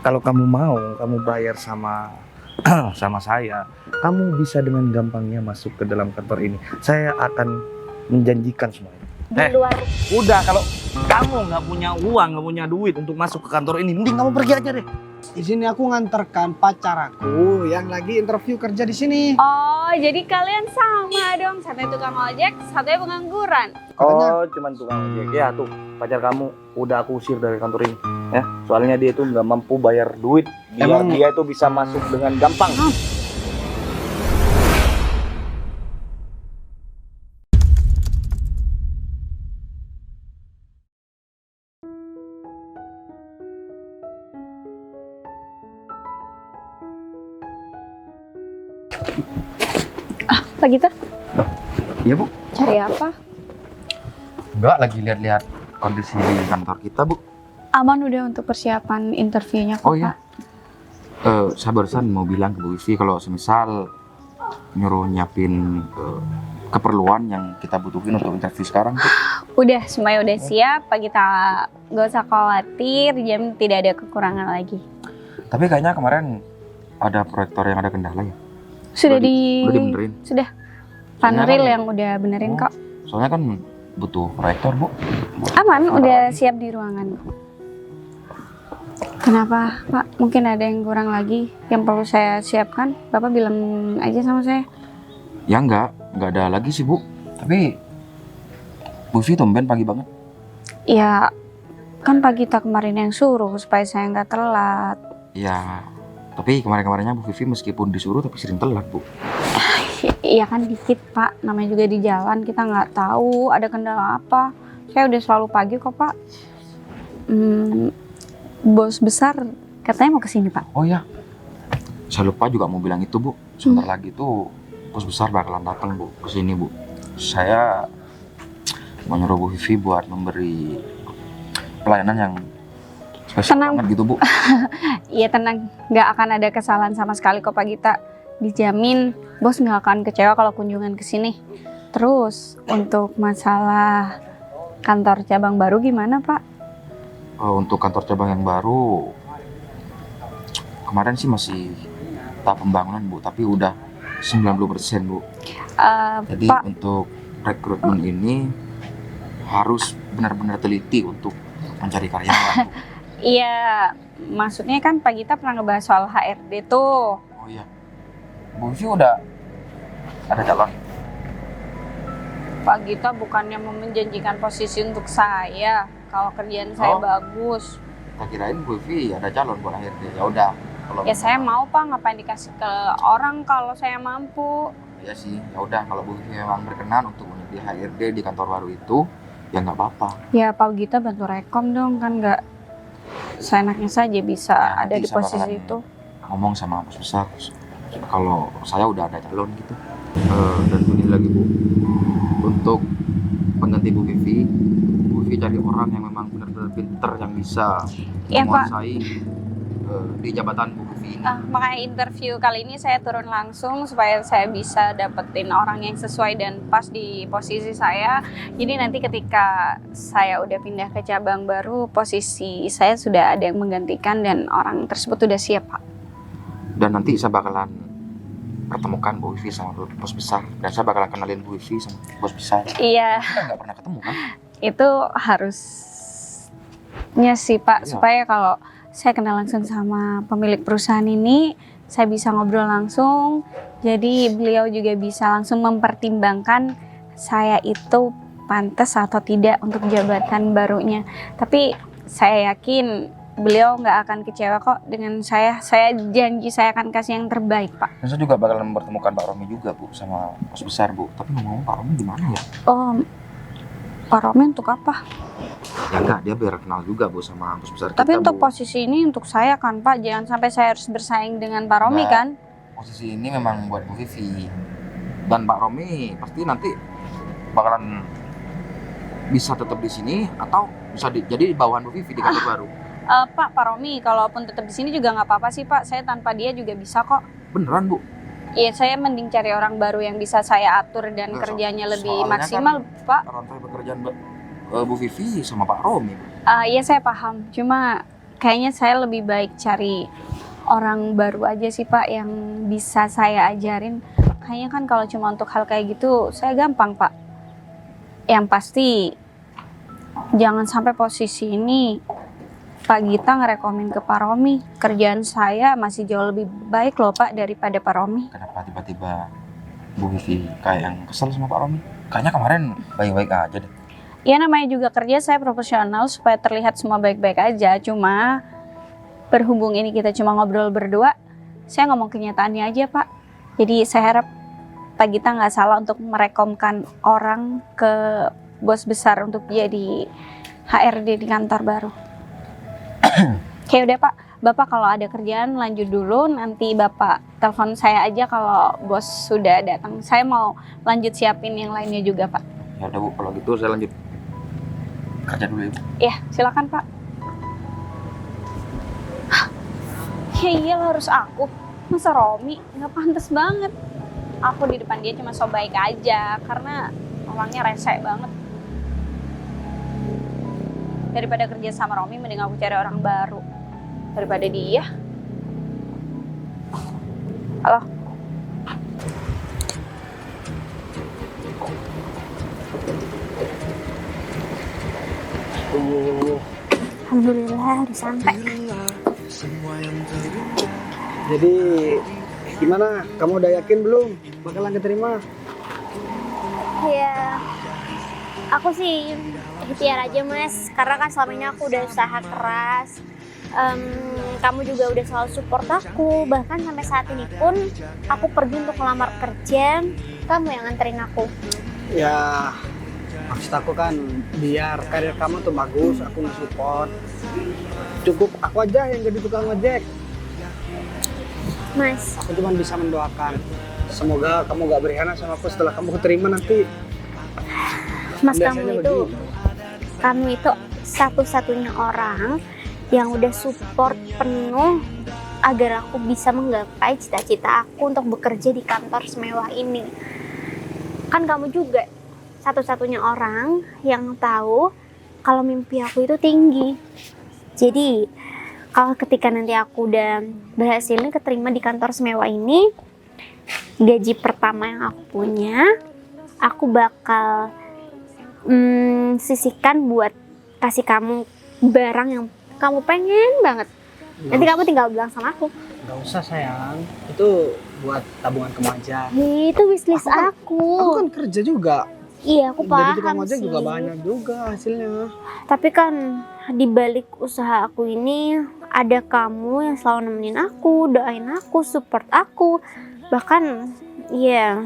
Kalau kamu mau, kamu bayar sama sama saya, kamu bisa dengan gampangnya masuk ke dalam kantor ini. Saya akan menjanjikan semuanya. Di luar. Udah, kalau kamu nggak punya uang, nggak punya duit untuk masuk ke kantor ini, mending kamu pergi aja deh. Di sini aku nganterkan pacar aku yang lagi interview kerja di sini. Oh, jadi kalian sama dong. Satunya tukang ojek, satunya pengangguran. Oh, cuman tukang ojek ya tuh. Pacar kamu udah aku usir dari kantor ini, ya. Soalnya dia itu nggak mampu bayar duit. Dia itu bisa masuk dengan gampang. Pak Gita, Iya, Bu. cari apa? Enggak, lagi lihat-lihat kondisi di kantor kita, Bu. Aman udah untuk persiapan interviewnya kok, Oh iya. Pak. Saya barusan mau bilang ke Bu Vivi kalau semisal nyuruh nyiapin keperluan yang kita butuhin untuk interview sekarang, Bu. Udah, semuanya udah siap. Pak Gita gak usah khawatir, jam tidak ada kekurangan lagi. Tapi kayaknya kemarin ada proyektor yang ada kendala ya. Sudah Udah dibenerin. Sudah. Soalnya Panel kan- yang udah benerin kok. Soalnya kan butuh proyektor, Bu. Aman, Sebentar udah lagi. siap di ruangan. Kenapa, Pak? Mungkin ada yang kurang lagi yang perlu saya siapkan? Bapak bilang aja sama saya. Ya enggak ada lagi sih, Bu. Tapi Bu Vivi tumben pagi banget. Ya, kan Pak Gita kemarin yang suruh supaya saya nggak telat. Ya, tapi kemarin-kemarinnya Bu Vivi meskipun disuruh tapi sering telat, Bu. Iya kan dikit, Pak. Namanya juga di jalan, kita nggak tahu ada kendala apa. Saya udah selalu pagi kok, Pak. Bos besar katanya mau kesini, Pak. Oh ya, saya lupa juga mau bilang itu, Bu. Sebentar lagi tuh bos besar bakalan datang, Bu, ke sini, Bu. Saya mau nyuruh Bu Vivi buat memberi pelayanan yang spesial Tenang. banget gitu, Bu. Iya tenang, nggak akan ada kesalahan sama sekali kok Pak Gita. Dijamin bos nggak akan kecewa kalau kunjungan ke sini. Terus untuk masalah kantor cabang baru gimana Pak? Untuk kantor cabang yang baru, kemarin sih masih tahap pembangunan, Bu, tapi udah 90%, Bu. Jadi Pak, untuk rekrutmen ini harus benar-benar teliti untuk mencari karyawan, Bu. iya maksudnya kan Pak Gita pernah ngebahas soal HRD tuh. Oh iya, Bu Vivi udah ada calon. Pak Gita bukannya mau menjanjikan posisi untuk saya kalau kerjaan saya Oh. bagus. Kita kirain Bu Vivi ada calon buat HRD. Ya udah, kalau Ya saya mau Pak, ngapain dikasih ke orang kalau saya mampu. ya sih, ya udah kalau Bu Vivi memang berkenan untuk menjadi HRD di kantor baru itu, ya nggak apa-apa. Ya Pak Gita bantu rekom dong, kan nggak seenaknya saja bisa Ya, ada nanti di saya posisi bakalan itu. Ngomong sama bos besar kalau saya udah ada calon gitu. Dan begini lagi, Bu, untuk pengganti Bu Vivi cari orang yang memang benar-benar pinter yang bisa Iya, Pak. menguasai di jabatan Bu Vivi ini. Makanya interview kali ini saya turun langsung supaya saya bisa dapetin orang yang sesuai dan pas di posisi saya. Jadi nanti ketika saya udah pindah ke cabang baru, posisi saya sudah ada yang menggantikan dan orang tersebut udah siap, Pak. Dan nanti saya bakalan pertemukan Bu Vivi sama bos besar, dan saya bakalan kenalin Bu Vivi sama bos besar. Iya, Kita nggak pernah ketemu kan? itu harusnya sih, Pak, Iya. supaya kalau saya kenal langsung sama pemilik perusahaan ini, saya bisa ngobrol langsung. Jadi beliau juga bisa langsung mempertimbangkan saya itu pantas atau tidak untuk jabatan barunya. Tapi saya yakin beliau nggak akan kecewa kok dengan saya. Saya janji saya akan kasih yang terbaik, Pak. Dan saya juga bakalan mempertemukan Pak Romi juga, Bu, sama bos besar, Bu. Tapi ngomong Pak Romi di mana ya? Oh, Pak Romi untuk apa? Ya enggak, dia biar kenal juga, Bu, sama bos besar Tapi kita, untuk Bu. posisi ini untuk saya kan, Pak. Jangan sampai saya harus bersaing dengan Pak Romi Nggak. kan. Posisi ini memang buat Bu Vivi. Dan Pak Romi pasti nanti bakalan bisa tetap di sini atau bisa jadi di bawahan Bu Vivi di kantor baru. Pak Romi, kalaupun tetap di sini juga nggak apa-apa sih Pak. Saya tanpa dia juga bisa kok. Beneran, Bu? Iya, saya mending cari orang baru yang bisa saya atur dan Nggak, kerjanya lebih soalnya maksimal, Pak. Rantai pekerjaan Bu Vivi sama Pak Romi, Bu. Iya saya paham. Cuma kayaknya saya lebih baik cari orang baru aja sih Pak yang bisa saya ajarin. Kayaknya kan kalau cuma untuk hal kayak gitu saya gampang Pak. Yang pasti jangan sampai posisi ini Pak Gita ngerekomen ke Pak Romi. Kerjaan saya masih jauh lebih baik loh Pak daripada Pak Romi. Kenapa tiba-tiba Bu Vivi kayak yang kesel sama Pak Romi? Kayaknya kemarin baik-baik aja deh. Ya namanya juga kerja saya profesional supaya terlihat semua baik-baik aja. Cuma berhubung ini kita cuma ngobrol berdua, saya ngomong kenyataannya aja Pak. Jadi saya harap Pak Gita nggak salah untuk merekomkan orang ke bos besar untuk jadi HRD di kantor baru. Oke udah Pak, Bapak kalau ada kerjaan lanjut dulu, nanti Bapak telepon saya aja kalau bos sudah datang. Saya mau lanjut siapin yang lainnya juga Pak. Ya udah Bu, kalau gitu saya lanjut kerja dulu ya Bu. Ya silakan Pak. Ya iyalah harus aku, masa Romi? Nggak pantas banget. Aku di depan dia cuma so baik aja, karena orangnya rese banget. Daripada kerja sama Romi, mending aku cari orang baru. Daripada dia. Halo? Alhamdulillah udah sampai. Jadi gimana? Kamu udah yakin belum bakalan keterima? Ya, aku sih ikhtiar aja Mas, karena kan selama ini aku udah usaha keras. Kamu juga udah selalu support aku, bahkan sampai saat ini pun aku pergi untuk melamar kerja, kamu yang nganterin aku. Ya, maksud aku kan biar karir kamu tuh bagus, aku nge-support. Cukup aku aja yang jadi tukang ojek. Mas, Aku cuma bisa mendoakan. Semoga kamu gak berkhianat sama aku setelah kamu keterima nanti. Mas Biasanya kamu itu satu-satunya orang yang udah support penuh agar aku bisa menggapai cita-cita aku untuk bekerja di kantor semewah ini. Kan kamu juga satu-satunya orang yang tahu kalau mimpi aku itu tinggi. Jadi kalau ketika nanti aku udah berhasil keterima di kantor semewah ini, gaji pertama yang aku punya, aku bakal sisihkan buat kasih kamu barang yang kamu pengen banget. Nanti kamu tinggal bilang sama aku. Gak usah sayang, itu buat tabungan kamu aja. Itu wishlist Aku aku. kan kerja juga. Iya, aku Jadi tukang paham ojek sih. juga banyak juga hasilnya. Tapi kan di balik usaha aku ini ada kamu yang selalu nemenin aku, doain aku, support aku. Bahkan ya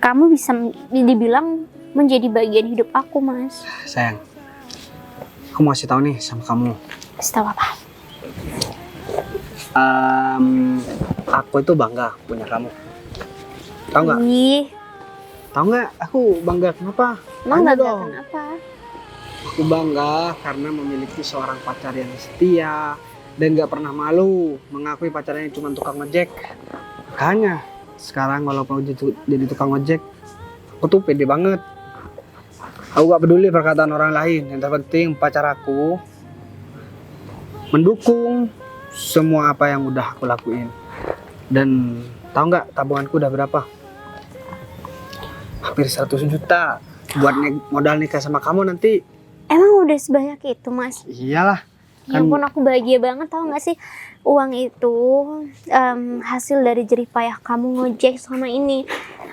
kamu bisa dibilang menjadi bagian hidup aku, Mas. Sayang, aku mau kasih tahu nih sama kamu. Setahu apa? Aku itu bangga punya kamu. Tahu nggak? Ih, Tahu nggak? Aku bangga kenapa? emang Tanya bangga dong. kenapa? Aku bangga karena memiliki seorang pacar yang setia dan nggak pernah malu mengakui pacarnya cuma tukang ojek. Makanya sekarang walaupun jadi tukang ojek, aku tuh pede banget. Aku gak peduli perkataan orang lain. Yang terpenting pacar aku mendukung semua apa yang udah aku lakuin. Dan tahu nggak tabunganku udah berapa? Hampir 100 juta buat modal nikah sama kamu nanti. Emang udah sebanyak itu, Mas? Iyalah. Ya ampun, aku bahagia banget, tahu nggak sih? Uang itu hasil dari jerih payah kamu ngojek selama ini.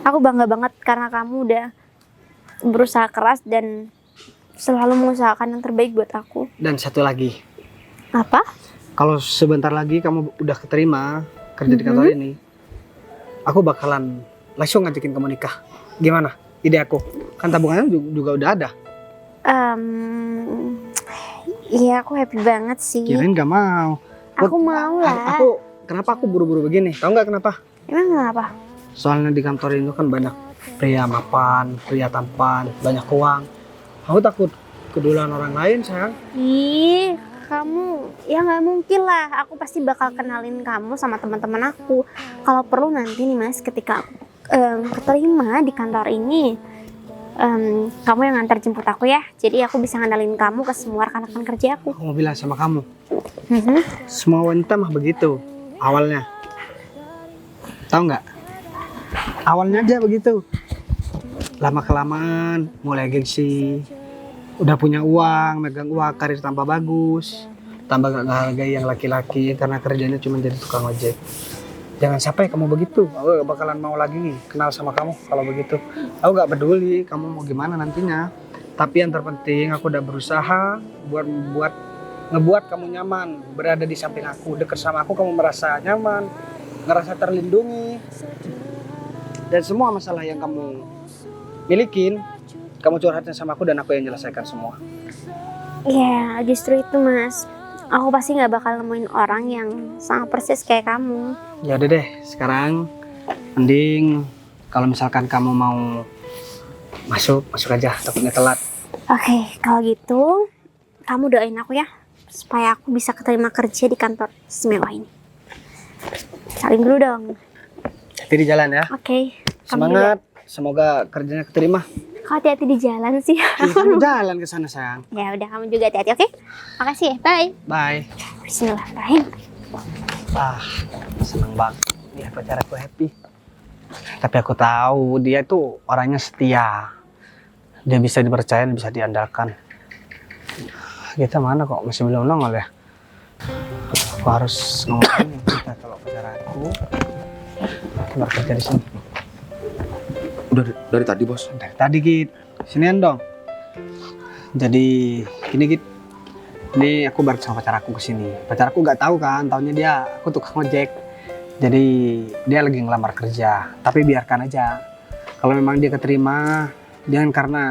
Aku bangga banget karena kamu udah berusaha keras dan selalu mengusahakan yang terbaik buat aku. Dan satu lagi, Apa? kalau sebentar lagi kamu udah keterima kerja di kantor ini, aku bakalan langsung ngajakin kamu nikah. Gimana ide aku? Kan tabungannya juga udah ada. Iya, aku happy banget sih. Kirain gak mau. Aku mau lah. Kenapa aku buru-buru begini? Tahu nggak kenapa? Emang kenapa? Soalnya di kantor itu kan banyak pria mapan, pria tampan, banyak uang. Aku takut keduluan orang lain, sayang. Ih, kamu ya nggak mungkin lah. Aku pasti bakal kenalin kamu sama teman-teman aku. Kalau perlu nanti nih Mas, ketika aku keterima di kantor ini, kamu yang ngantar jemput aku ya. Jadi aku bisa ngandalin kamu ke semua rekan-rekan kerja aku. Aku mau bilang sama kamu, Mhm. semua wanita mah begitu awalnya. Tahu nggak? Awalnya aja begitu. Lama kelamaan mulai gengsi. Udah punya uang, megang uang, karir tambah bagus. Tambah gak ngehargai yang laki-laki karena kerjanya cuma jadi tukang ojek. Jangan sampai kamu begitu. Aku gak bakalan mau lagi kenal sama kamu kalau begitu. Aku gak peduli kamu mau gimana nantinya. Tapi yang terpenting aku udah berusaha ngebuat kamu nyaman, berada di samping aku, dekat sama aku kamu merasa nyaman, ngerasa terlindungi. Dan semua masalah yang kamu milikin, kamu curhatin sama aku dan aku yang menyelesaikan semua. Ya justru itu mas. Aku pasti nggak bakal nemuin orang yang sama persis kayak kamu. Ya udah deh, sekarang mending kalau misalkan kamu mau masuk aja, takutnya telat. Oke, kalau gitu kamu doain aku ya supaya aku bisa keterima kerja di kantor semewah ini. Salim dulu dong. Hati di jalan ya. Oke. Semangat, semoga kerjanya keterima. Kau hati-hati di jalan sih. Iya, kamu jalan ke sana sayang. Ya udah kamu juga hati-hati, oke? Makasih ya, bye. Bye. Bismillahirrahmanirrahim. Seneng banget. Dia pacar aku happy. Tapi aku tahu dia tuh orangnya setia. Dia bisa dipercaya, bisa diandalkan. Kita mana kok masih belum nongol ya? Aku harus ngomongin kita kalau pacar aku bekerja di sini. Udah dari tadi bos. Dari tadi Git, sinian dong. Jadi gini Git, ini aku baru sama pacar aku kesini. Pacar aku nggak tahu kan, taunya dia aku tukang ojek. Jadi dia lagi ngelamar kerja, tapi biarkan aja. Kalau memang dia keterima, jangan karena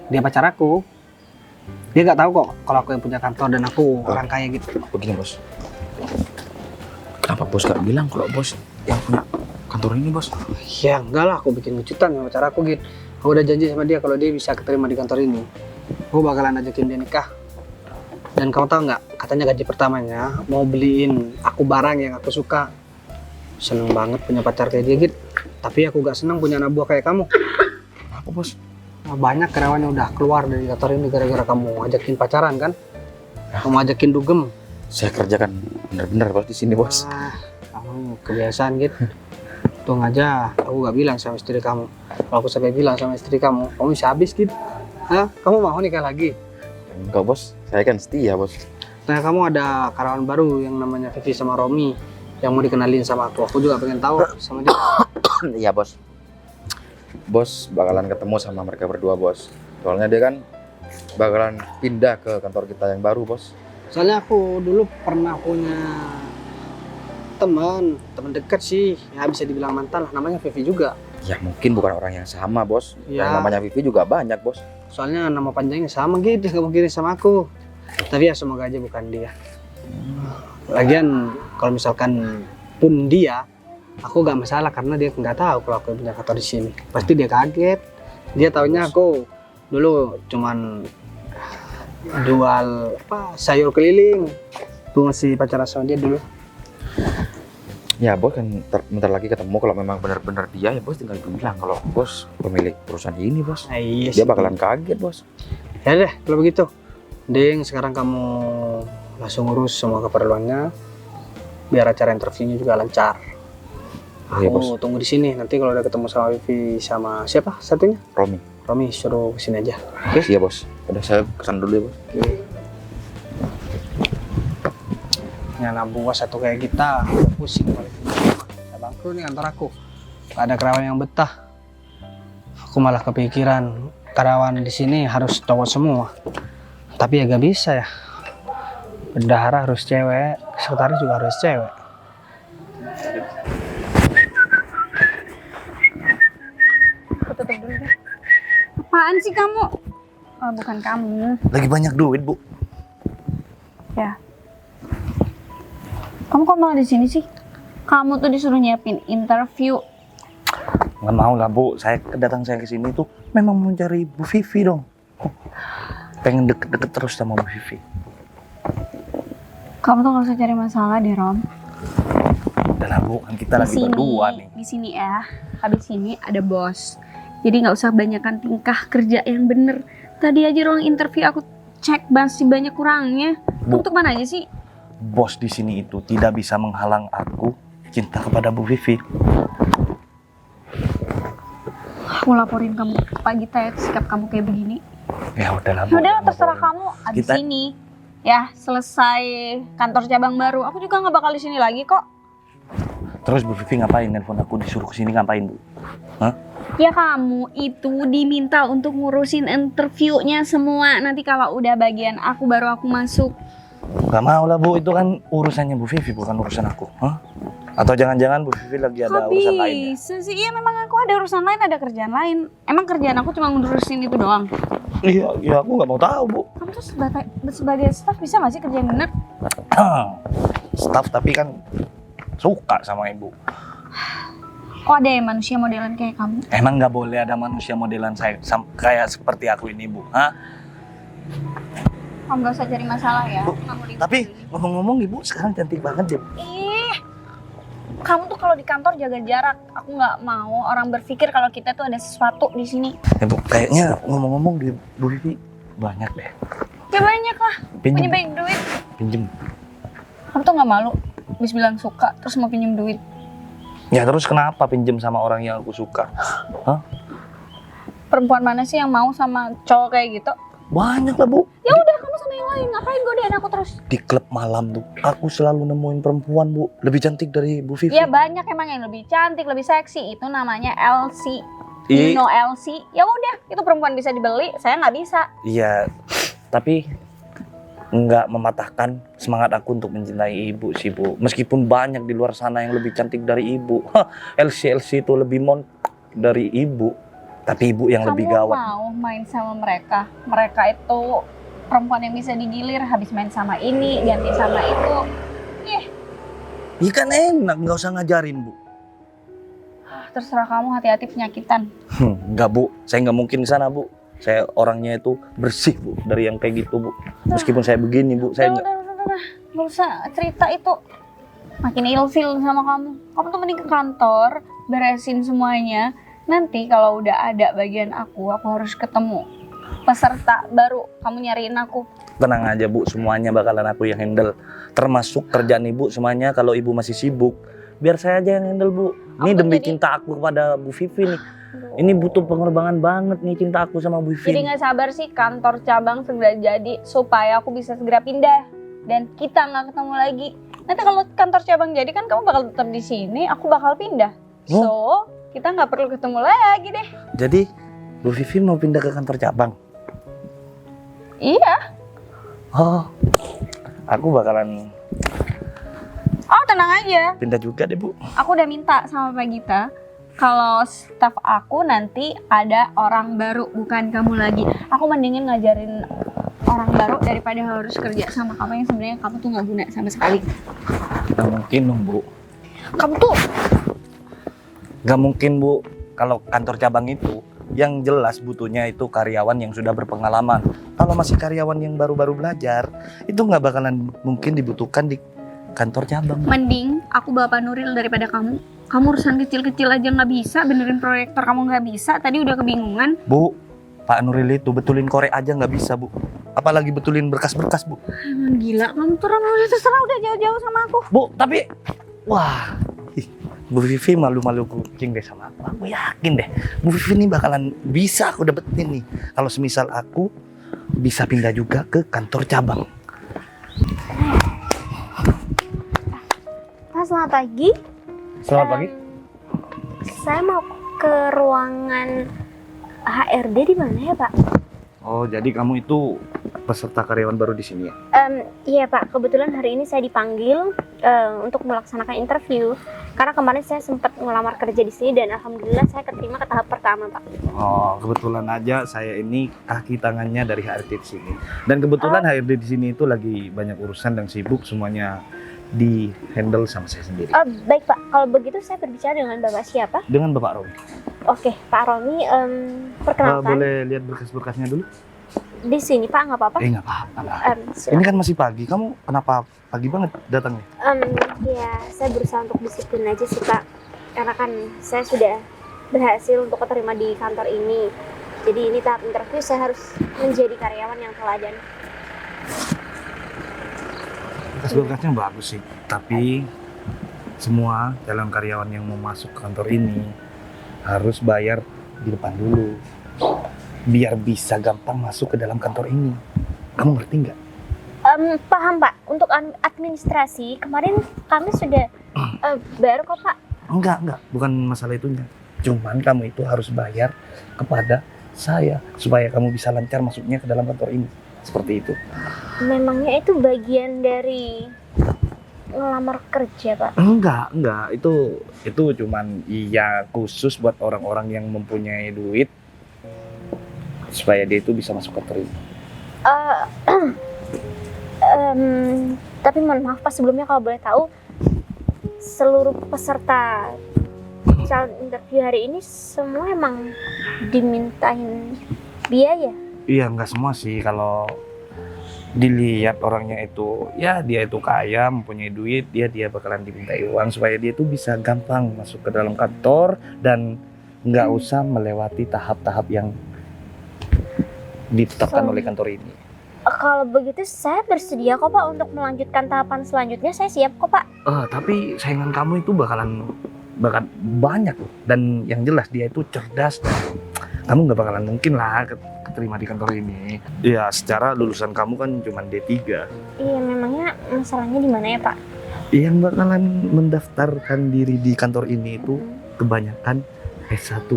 dia pacar aku. Dia nggak tahu kok kalau aku yang punya kantor dan aku orang kaya gitu. Begini bos. Kenapa bos gak bilang kalau bos yang punya kantor ini bos? Ya enggak lah, aku bikin kejutan sama pacar aku Git. Aku udah janji sama dia kalau dia bisa keterima di kantor ini, aku bakalan ajakin dia nikah. Dan kamu tahu nggak, katanya gaji pertamanya mau beliin aku barang yang aku suka. Seneng banget punya pacar kayak dia Git. Tapi aku gak seneng punya anak buah kayak kamu. Apa bos? Nah, banyak karyawan yang udah keluar dari kantor ini gara-gara kamu ajakin pacaran kan? Kamu ajakin dugem. Saya kerjakan bener-bener bos di sini bos. Kamu kebiasaan Git. Untung aja aku gak bilang sama istri kamu. Kalau aku sampai bilang sama istri kamu bisa habis Git. Hah? Kamu mau nikah lagi? Enggak bos, saya kan setia bos. Nah, kamu ada karyawan baru yang namanya Vivi sama Romi yang mau dikenalin sama aku. Aku juga pengen tahu sama dia. Iya bos. Bos bakalan ketemu sama mereka berdua bos. Soalnya dia kan bakalan pindah ke kantor kita yang baru bos. Soalnya aku dulu pernah punya teman dekat sih, ya bisa dibilang mantan lah, namanya Vivi juga. Ya mungkin bukan orang yang sama bos. Ya. Yang namanya Vivi juga banyak bos. Soalnya nama panjangnya sama gitu, nggak mungkin sama aku. Tapi ya semoga aja bukan dia. Lagian kalau misalkan pun dia, aku gak masalah karena dia nggak tahu kalau aku punya kantor di sini. Pasti dia kaget. Dia taunya aku dulu cuman jual sayur keliling. Aku masih pacaran sama dia dulu. Ya bos kan bentar lagi ketemu, kalau memang benar-benar dia ya bos tinggal bilang kalau bos pemilik perusahaan ini bos. Iya Dia bakalan kaget bos. Ya deh kalau begitu. Ding, sekarang kamu langsung urus semua keperluannya biar acara interviewnya juga lancar. Iya, Aku tunggu di sini. Nanti kalau udah ketemu sama Vivi sama siapa satunya? Romi. Romi suruh kesini aja. Oke. Iya bos. Udah saya kesan dulu ya bos. Nyala buah satu kayak kita, udah pusing balik. Saya bangkrut nih kantor aku. Gak ada karyawan yang betah. Aku malah kepikiran karyawan di sini harus cowok semua. Tapi ya gak bisa ya. Bendahara harus cewek, sekretaris juga harus cewek. Apaan sih kamu? Oh, bukan kamu. Lagi banyak duit, Bu. Ya. Kamu kok malah di sini sih? Kamu tuh disuruh nyiapin interview. Nggak mau lah, Bu. Datang saya ke sini tuh memang mau cari Bu Vivi dong. Pengen deket-deket terus sama Bu Vivi. Kamu tuh gak usah cari masalah deh, Rom. Udah lah, Bu. Kan kita lagi berdua nih. Di sini ya. Habis ini ada bos. Jadi nggak usah banyakkan tingkah kerja yang bener. Tadi aja ruang interview aku cek masih banyak kurangnya. Bu. Kamu tuh mana aja sih? Bos di sini itu tidak bisa menghalang aku cinta kepada Bu Vivi. Aku laporin kamu ke Pak Gita ya, sikap kamu kayak begini. Ya udahlah Bu. Udah jangan terserah laporin. kamu. Abis Kita- ini ya selesai kantor cabang baru. Aku juga nggak bakal di sini lagi kok. Terus Bu Vivi ngapain? Nelpon aku disuruh kesini ngapain Bu? Hah? Ya kamu itu diminta untuk ngurusin interviewnya semua. Nanti kalau udah bagian aku baru aku masuk. Gak mau lah Bu, itu kan urusannya Bu Vivi bukan urusan aku. Hah? Atau jangan-jangan Bu Vivi lagi ada Kok urusan lain ya? bisa sih? Iya memang aku ada urusan lain, ada kerjaan lain. Emang kerjaan aku cuma ngurusin itu doang? Iya, ya aku nggak mau tahu Bu. Kamu tuh sebagai staff bisa gak sih kerjain bener? Staff tapi kan suka sama Ibu. Kok ada ya manusia modelan kayak kamu? Emang nggak boleh ada manusia modelan saya kayak seperti aku ini Bu? Hah? Kamu gak usah cari masalah ya. Bu, Aku nggak mau ribut Tapi dulu. ngomong-ngomong Ibu sekarang cantik banget deh. Ih, kamu tuh kalau di kantor jaga jarak. Aku nggak mau orang berpikir kalau kita tuh ada sesuatu di sini. Ya, Bu, kayaknya ngomong-ngomong di Bu Vivi banyak deh. Ya banyak lah. Punya Pinjem, banyak duit. pinjem. Kamu tuh nggak malu? Habis bilang suka, terus mau pinjem duit. Ya terus kenapa pinjem sama orang yang aku suka? Hah? Perempuan mana sih yang mau sama cowok kayak gitu? Banyak lah Bu. Ya udah, kamu sama yang lain. Ngapain godain aku terus? Di klub malam tuh, aku selalu nemuin perempuan Bu, lebih cantik dari Bu Vivi. Ya banyak emang yang lebih cantik, lebih seksi. Itu namanya LC. Ih. You know LC? Ya udah, itu perempuan bisa dibeli, saya nggak bisa. Iya, tapi nggak mematahkan semangat aku untuk mencintai Ibu sih Bu. Meskipun banyak di luar sana yang lebih cantik dari Ibu. LC itu lebih dari Ibu. Tapi Ibu yang lebih Kamu gawat. mau main sama mereka? Mereka itu perempuan yang bisa digilir, habis main sama ini, ganti sama itu. Iya kan enak, nggak usah ngajarin Bu. Terserah kamu, hati-hati penyakitan. Nggak Bu, saya nggak mungkin di sana Bu. Saya orangnya itu bersih Bu, dari yang kayak gitu Bu. Meskipun saya begini Bu, saya nggak. Udah. Gak usah cerita itu. Makin ilfil sama kamu. Kamu tuh mending ke kantor, beresin semuanya. Nanti kalau udah ada bagian aku harus ketemu peserta baru. Kamu nyariin aku. Tenang aja Bu, semuanya bakalan aku yang handle. Termasuk kerjaan Ibu semuanya kalau Ibu masih sibuk. Biar saya aja yang handle Bu. Ini Aku demi jadi- cinta aku kepada Bu Vivi nih. Ini butuh pengorbanan banget nih cinta aku sama Bu Jadi Vivi. nggak sabar sih kantor cabang segera jadi supaya aku bisa segera pindah dan kita nggak ketemu lagi. Nanti kalau kantor cabang jadi kan kamu bakal tetap di sini, aku bakal pindah. So kita nggak perlu ketemu lagi deh. Jadi Bu Vivi mau pindah ke kantor cabang. Iya. Oh, aku bakalan Oh tenang aja. pindah juga deh Bu. Aku udah minta sama Pak Gita kalau staff aku nanti ada orang baru, bukan kamu lagi. Aku mendingin ngajarin orang baru daripada harus kerja sama kamu yang sebenarnya kamu tuh nggak guna sama sekali. Gak mungkin dong Bu. Kamu tuh Gak mungkin Bu. Kalau kantor cabang itu yang jelas butuhnya itu karyawan yang sudah berpengalaman. Kalau masih karyawan yang baru-baru belajar, itu nggak bakalan mungkin dibutuhkan di kantor cabang. mending aku Bapak Nuril daripada kamu. Kamu urusan kecil-kecil aja nggak bisa, benerin proyektor kamu nggak bisa. Tadi udah kebingungan. Bu, Pak Nuril itu betulin korek aja nggak bisa Bu. Apalagi betulin berkas-berkas Bu. Emang gila, kamu tuh udah terserah udah jauh-jauh sama aku. Bu, tapi wah, Bu Vivi malu-malu kucing deh sama aku. Aku yakin deh, Bu Vivi ini bakalan bisa aku dapetin nih. Kalau semisal aku bisa pindah juga ke kantor cabang. Pak, selamat pagi. Selamat pagi. Saya mau ke ruangan HRD di mana ya, Pak? Oh, jadi kamu itu peserta karyawan baru di sini ya? Iya, Pak. Kebetulan hari ini saya dipanggil untuk melaksanakan interview. Karena kemarin saya sempat ngelamar kerja di sini dan alhamdulillah saya keterima ke tahap pertama, Pak. Oh, kebetulan aja saya ini kaki tangannya dari HRD di sini. Dan kebetulan HRD di sini itu lagi banyak urusan dan sibuk, semuanya di handle sama saya sendiri. Baik, Pak. Kalau begitu saya berbicara dengan Bapak siapa? Dengan Bapak Romi. Oke, Pak Romi, perkenalkan. Boleh lihat berkas-berkasnya dulu? Di sini, Pak, nggak apa-apa? Nggak apa-apa lah. Silakan. Ini kan masih pagi, kamu kenapa pagi banget datangnya? Ya, saya berusaha untuk disiplin aja sih, Pak. Karena kan saya sudah berhasil untuk keterima di kantor ini. Jadi ini tahap interview, saya harus menjadi karyawan yang teladan. Berkas-berkasnya bagus sih, tapi semua calon karyawan yang mau masuk ke kantor ini harus bayar di depan dulu, biar bisa gampang masuk ke dalam kantor ini. Kamu ngerti nggak? Paham Pak, untuk administrasi kemarin kami sudah bayar kok Pak. Enggak, bukan masalah itunya. Cuman kamu itu harus bayar kepada saya supaya kamu bisa lancar masuknya ke dalam kantor ini. Seperti itu. Memangnya itu bagian dari ngelamar kerja Pak? Enggak, itu cuman iya khusus buat orang-orang yang mempunyai duit supaya dia itu bisa masuk kantor ini. Tapi mohon maaf Pak, sebelumnya kalau boleh tahu, seluruh peserta calon interview hari ini semua emang dimintain biaya? Iya, enggak semua sih. Kalau dilihat orangnya itu, ya dia itu kaya, mempunyai duit, dia bakalan dimintai uang supaya dia itu bisa gampang masuk ke dalam kantor dan nggak usah melewati tahap-tahap yang ditetapkan oleh kantor ini. Kalau begitu saya bersedia kok Pak untuk melanjutkan tahapan selanjutnya, saya siap kok Pak. Tapi saingan kamu itu bakalan banyak loh. Dan yang jelas dia itu cerdas. Kamu nggak bakalan mungkin lah keterima di kantor ini. Ya secara lulusan kamu kan cuma D3. Iya, memangnya masalahnya di mana ya Pak? Yang bakalan mendaftarkan diri di kantor ini itu kebanyakan S1.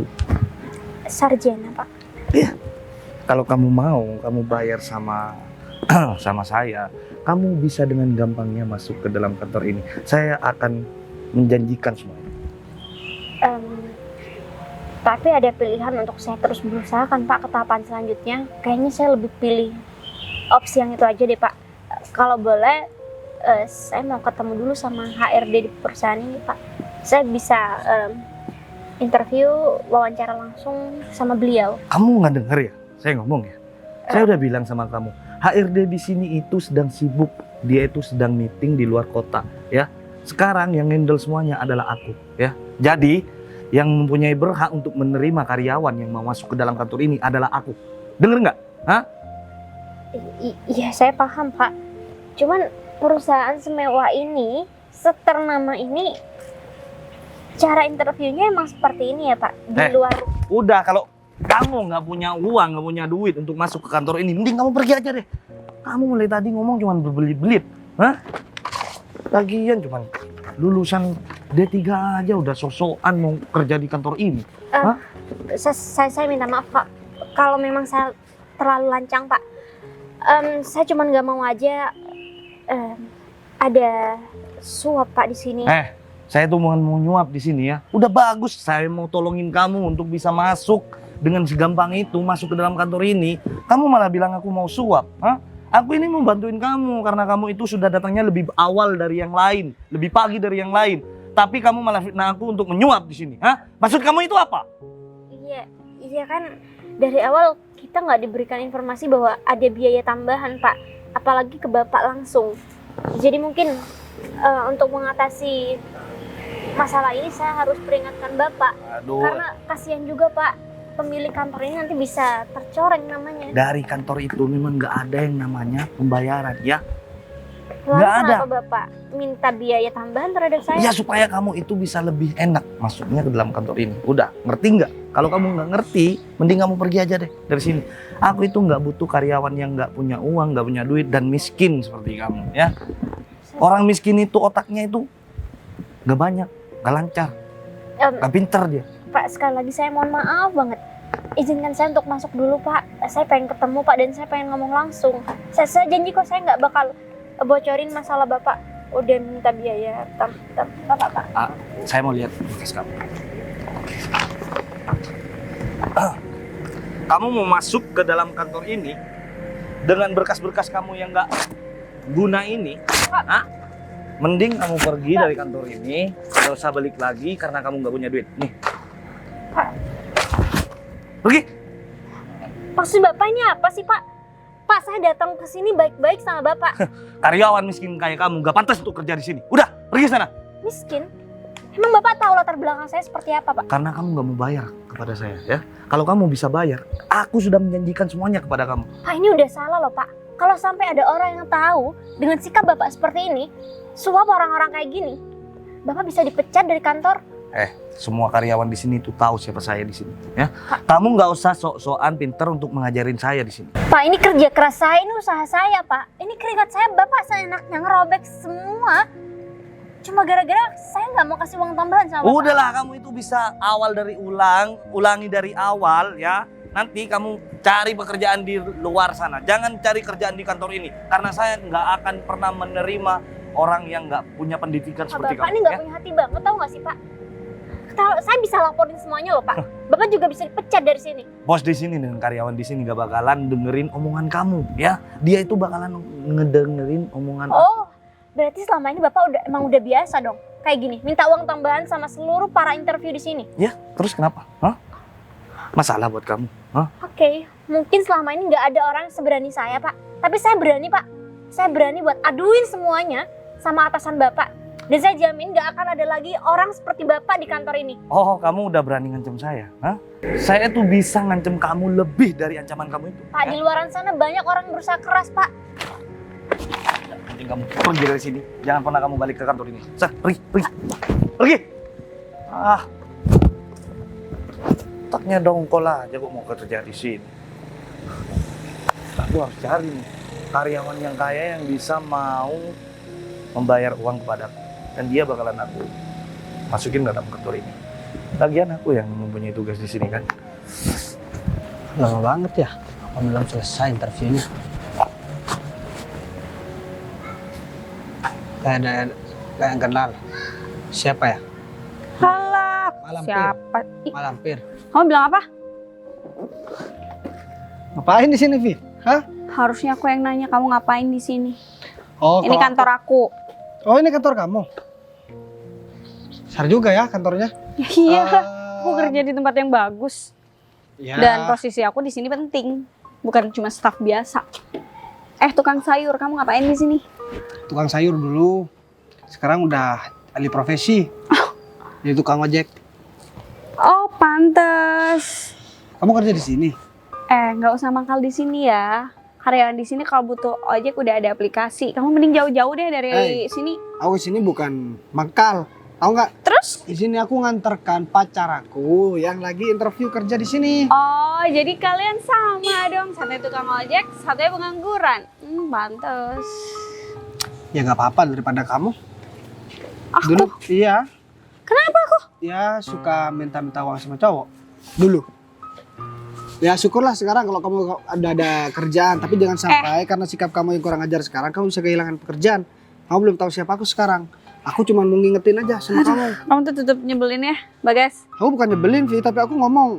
Sarjana Pak? Iya. Kalau kamu mau, kamu bayar sama saya, kamu bisa dengan gampangnya masuk ke dalam kantor ini. Saya akan menjanjikan semuanya. Tapi ada pilihan untuk saya terus berusaha kan Pak ke tahapan selanjutnya. Kayaknya saya lebih pilih opsi yang itu aja deh Pak. Kalau boleh, saya mau ketemu dulu sama HRD di perusahaan ini Pak. Saya bisa interview, wawancara langsung sama beliau. Kamu nggak denger ya? Saya ngomong ya. Saya udah bilang sama kamu, HRD di sini itu sedang sibuk. Dia itu sedang meeting di luar kota, ya. Sekarang yang handle semuanya adalah aku, ya. Jadi, yang mempunyai berhak untuk menerima karyawan yang mau masuk ke dalam kantor ini adalah aku. Denger nggak? Hah? Iya, saya paham Pak. Cuman perusahaan semewah ini, seternama ini, cara interviewnya emang seperti ini ya Pak? Di luar. Udah, kalau kamu nggak punya uang, nggak punya duit untuk masuk ke kantor ini, mending kamu pergi aja deh. Kamu mulai tadi ngomong cuma berbelit-belit. Hah? Lagian cuma lulusan D3 aja udah sok-sokan mau kerja di kantor ini. Hah? Saya minta maaf Pak. Kalau memang saya terlalu lancang Pak. Saya cuma nggak mau aja ada suap Pak di sini. Saya tuh mau nyuap di sini ya. Udah bagus, saya mau tolongin kamu untuk bisa masuk dengan segampang itu masuk ke dalam kantor ini. Kamu malah bilang aku mau suap. Hah? Aku ini mau bantuin kamu karena kamu itu sudah datangnya lebih awal dari yang lain, lebih pagi dari yang lain. Tapi kamu malah fitnah aku untuk menyuap di sini. Hah? Maksud kamu itu apa? Iya kan dari awal kita nggak diberikan informasi bahwa ada biaya tambahan Pak, apalagi ke Bapak langsung. Jadi mungkin untuk mengatasi masalah ini saya harus peringatkan Bapak. Aduh. Karena kasihan juga Pak, pemilik kantor ini nanti bisa tercoreng namanya. Dari kantor itu memang nggak ada yang namanya pembayaran ya. Lalu Nggak ada. kenapa Bapak minta biaya tambahan terhadap saya? Ya supaya kamu itu bisa lebih enak masuknya ke dalam kantor ini. Udah, ngerti nggak? Kalau kamu nggak ngerti, mending kamu pergi aja deh dari sini. Aku itu nggak butuh karyawan yang nggak punya uang, nggak punya duit, dan miskin seperti kamu ya. Orang miskin itu otaknya itu nggak banyak, nggak lancar, nggak pinter dia. Pak, sekali lagi saya mohon maaf banget. Izinkan saya untuk masuk dulu Pak. Saya pengen ketemu Pak dan saya pengen ngomong langsung. Saya janji kok saya nggak bakal bocorin masalah Bapak udah minta biaya Bapak Pak. Saya mau lihat berkas kamu. Kamu mau masuk ke dalam kantor ini dengan berkas-berkas kamu yang nggak guna ini, mending kamu pergi dari kantor ini, nggak usah balik lagi karena kamu nggak punya duit. Nih, Pak, pergi. maksud Bapak ini apa sih Pak? Pak, saya datang ke sini baik-baik sama Bapak. Karyawan miskin kayak kamu nggak pantas untuk kerja di sini. Udah, pergi sana. Miskin? Emang Bapak tahu latar belakang saya seperti apa, Pak? Karena kamu nggak mau bayar kepada saya ya. Kalau kamu bisa bayar, aku sudah menjanjikan semuanya kepada kamu. Pak, ini udah salah loh, Pak. Kalau sampai ada orang yang tahu dengan sikap Bapak seperti ini, suap orang-orang kayak gini, Bapak bisa dipecat dari kantor. Semua karyawan di sini tuh tahu siapa saya di sini ya. Kamu nggak usah sok-sokan pinter untuk mengajarin saya di sini. Pak, ini kerja keras saya, ini usaha saya, Pak. Ini keringat saya, Bapak seenaknya ngerobek semua. Cuma gara-gara saya nggak mau kasih uang tambahan sama Bapak. Udahlah, kamu itu bisa ulangi dari awal ya. Nanti kamu cari pekerjaan di luar sana. Jangan cari kerjaan di kantor ini. Karena saya nggak akan pernah menerima orang yang nggak punya pendidikan Pak, seperti Bapak kamu. ini nggak punya hati banget, tahu nggak sih, Pak? Saya bisa laporin semuanya loh, Pak. Bapak juga bisa dipecat dari sini. Bos di sini dan karyawan di sini gak bakalan dengerin omongan kamu ya. Dia itu bakalan ngedengerin omongan. Oh, berarti selama ini Bapak emang udah biasa dong. Kayak gini, minta uang tambahan sama seluruh para interview di sini. Ya, terus kenapa? Hah? Masalah buat kamu? Hah? Oke, mungkin selama ini nggak ada orang yang seberani saya, Pak. Tapi saya berani, Pak. Saya berani buat aduin semuanya sama atasan Bapak. Dan saya jamin nggak akan ada lagi orang seperti Bapak di kantor ini. Oh, kamu udah berani ngancam saya? Hah? Saya tuh bisa ngancam kamu lebih dari ancaman kamu itu. Pak, di luaran sana banyak orang yang berusaha keras, Pak. Nanti kamu pergi dari sini. Jangan pernah kamu balik ke kantor ini. Pergi. Pergi. Ah. Taknya dongkol aja kok mau kerja di sini. Aku harus cari nih karyawan yang kaya yang bisa mau membayar uang kepadaku. Dan dia bakalan aku masukin ke dalam kantor ini. Lagian aku yang mempunyai tugas di sini kan. Lama banget ya. Aku belum selesai interviewnya. Kayak yang kenal. Siapa ya? Halah, Malampir. siapa? Ih, Malampir. kamu bilang apa? Ngapain di sini, Vi? Hah? Harusnya aku yang nanya kamu ngapain di sini. Oh, Ini kalau kantor aku. Oh, ini kantor kamu. Besar juga ya kantornya. Iya, aku kerja di tempat yang bagus. Ya. Dan posisi aku di sini penting, bukan cuma staf biasa. Tukang sayur, kamu ngapain di sini? Tukang sayur dulu. Sekarang udah alih profesi. Jadi tukang ojek. Oh, pantes. Kamu kerja di sini? Nggak usah mangkal di sini ya. Karyawan di sini kalau butuh ojek udah ada aplikasi. Kamu mending jauh-jauh deh dari sini. Aku sini bukan mangkal. Tahu nggak? Terus? Di sini aku nganterkan pacar aku yang lagi interview kerja di sini. Oh, jadi kalian sama dong. Satunya tukang ojek, satunya pengangguran. Pantes. Ya nggak apa-apa daripada kamu. Aku? Dulu, iya. Kenapa aku? Ya suka minta-minta uang sama cowok. Dulu. Ya syukurlah sekarang kalau kamu ada kerjaan. Tapi jangan sampai karena sikap kamu yang kurang ajar sekarang, kamu bisa kehilangan pekerjaan. Kamu belum tahu siapa aku sekarang. Aku cuma mau ngingetin aja sama kamu. Kamu tuh tetep nyebelin ya, Bagas. Kamu bukan nyebelin, Vi, tapi aku ngomong.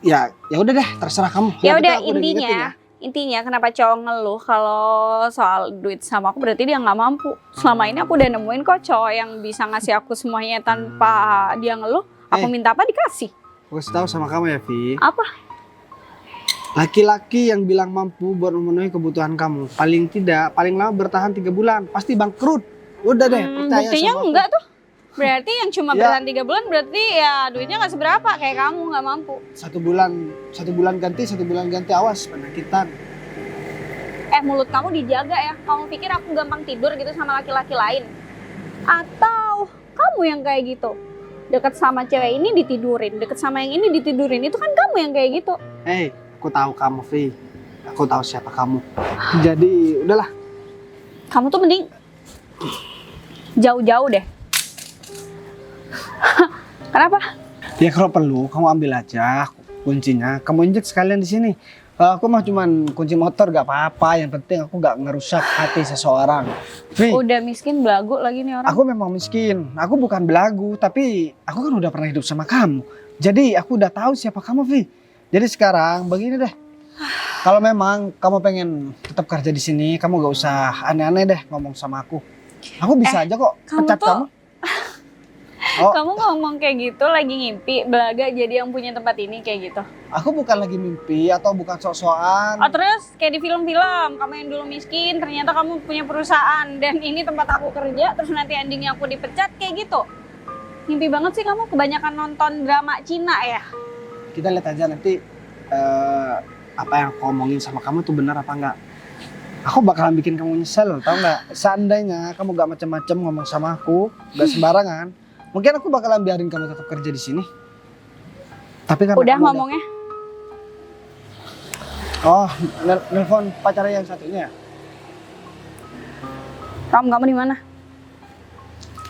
Ya udah deh, terserah kamu. Ya Yang udah, penting aku ngingetin ya. intinya kenapa cowok ngeluh kalau soal duit sama aku berarti dia nggak mampu. Selama ini aku udah nemuin kok cowok yang bisa ngasih aku semuanya tanpa dia ngeluh. Aku minta apa dikasih. Aku kasih tahu sama kamu ya, Vi. Apa? Laki-laki yang bilang mampu buat memenuhi kebutuhan kamu, paling lama bertahan 3 bulan, pasti bangkrut. Udah deh, percaya Buktinya sama aku. enggak tuh. Berarti yang cuma Ya. bertahan 3 bulan berarti ya duitnya nggak seberapa kayak kamu nggak mampu. 1 bulan ganti, awas penyakitan. Mulut kamu dijaga ya. Kamu pikir aku gampang tidur gitu sama laki-laki lain? Atau kamu yang kayak gitu? Deket sama cewek ini ditidurin, deket sama yang ini ditidurin. Itu kan kamu yang kayak gitu. Hei, aku tahu kamu, Vi. Aku tahu siapa kamu. Jadi, udahlah. Kamu tuh mending jauh-jauh deh. Kenapa? Ya kalau perlu, kamu ambil aja kuncinya. Kamu injek sekalian di sini. Kalau aku mah cuman kunci motor gak apa-apa. Yang penting aku gak ngerusak hati seseorang. Vi, Udah miskin belagu lagi nih orang. aku memang miskin. Aku bukan belagu, tapi aku kan udah pernah hidup sama kamu. Jadi aku udah tahu siapa kamu, Vi. Jadi sekarang begini deh. Kalau memang kamu pengen tetap kerja di sini, kamu gak usah aneh-aneh deh ngomong sama aku. Aku bisa aja kok pecat kamu. Oh, Kamu ngomong kayak gitu lagi ngimpi belaga jadi yang punya tempat ini kayak gitu. aku bukan lagi mimpi atau bukan sok-sokan. Oh terus kayak di film-film, kamu yang dulu miskin ternyata kamu punya perusahaan dan ini tempat aku kerja terus nanti endingnya aku dipecat kayak gitu. Mimpi banget sih kamu, kebanyakan nonton drama Cina ya. Kita lihat aja nanti apa yang aku omongin sama kamu tuh benar apa enggak. Aku bakalan bikin kamu nyesel, tau nggak? Seandainya kamu gak macam-macam ngomong sama aku, gak sembarangan, mungkin aku bakalan biarin kamu tetap kerja di sini. Tapi kan Udah ngomongnya. Oh, nelpon pacarnya yang satunya. Kamu di mana?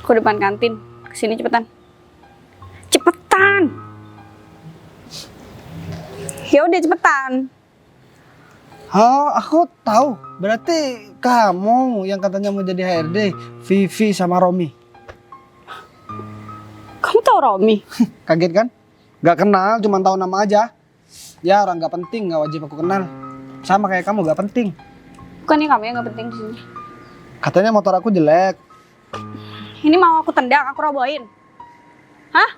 Aku depan kantin. Kesini cepetan. Cepetan. Ya udah cepetan. Oh, aku tahu. Berarti kamu yang katanya mau jadi HRD, Vivi sama Romi. Kamu tahu Romi? Kaget kan? Gak kenal, cuma tahu nama aja. Ya orang gak penting, gak wajib aku kenal. Sama kayak kamu gak penting. Bukannya kamu yang gak penting di sini. Katanya motor aku jelek. Ini mau aku tendang, aku robohin. Hah?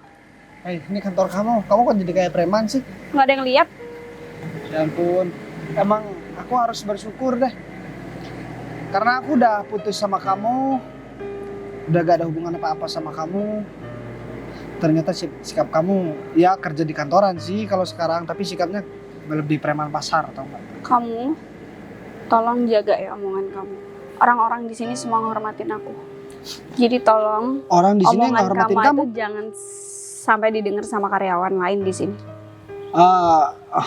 Hei, ini kantor kamu. Kamu kok jadi kayak preman sih? Nggak ada yang lihat? Ya ampun. Emang aku harus bersyukur deh. Karena aku udah putus sama kamu. Udah gak ada hubungan apa-apa sama kamu. Ternyata sikap kamu ya kerja di kantoran sih kalau sekarang, tapi sikapnya lebih preman pasar, tau gak? Kamu tolong jaga ya omongan kamu. Orang-orang di sini semua menghormatin aku. Jadi tolong Orang di sini nggak omongan hormatin kamu kamu. itu jangan sampai didengar sama karyawan lain di sini.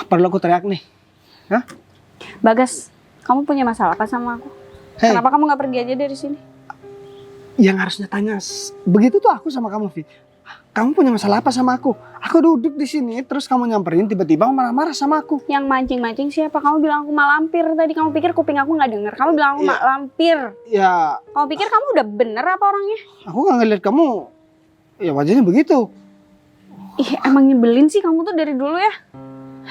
Perlu aku teriak nih? Bagas, kamu punya masalah apa sama aku? Hei, Kenapa kamu nggak pergi aja dari sini? yang harusnya tanya begitu tuh aku sama kamu, Vi. Kamu punya masalah apa sama aku? Aku duduk di sini, terus kamu nyamperin, tiba-tiba marah-marah sama aku. Yang mancing-mancing siapa? Kamu bilang aku malampir tadi. Kamu pikir kuping aku nggak denger? Kamu bilang aku Iya. malampir. Ya, Kamu pikir kamu udah bener apa orangnya? aku nggak ngeliat kamu. Ya wajahnya begitu. Ih, emang nyebelin sih kamu tuh dari dulu ya.